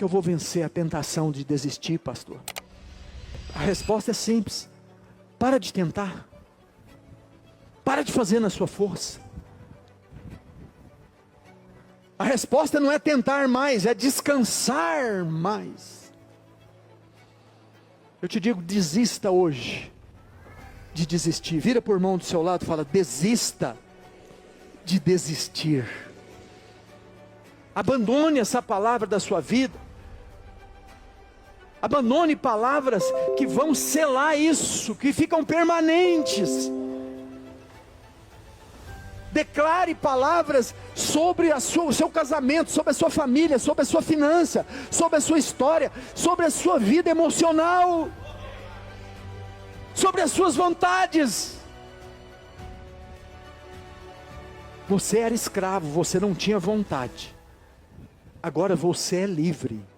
que eu vou vencer a tentação de desistir, pastor? A resposta é simples: para de tentar. Para de fazer na sua força. A resposta não é tentar mais, é descansar mais. Eu te digo, desista hoje de desistir. Vira por mão do seu lado e fala: desista de desistir. Abandone essa palavra da sua vida. Abandone palavras que vão selar isso, que ficam permanentes. Declare palavras sobre o seu casamento, sobre a sua família, sobre a sua finança, sobre a sua história, sobre a sua vida emocional, sobre as suas vontades. Você era escravo, você não tinha vontade. Agora você é livre.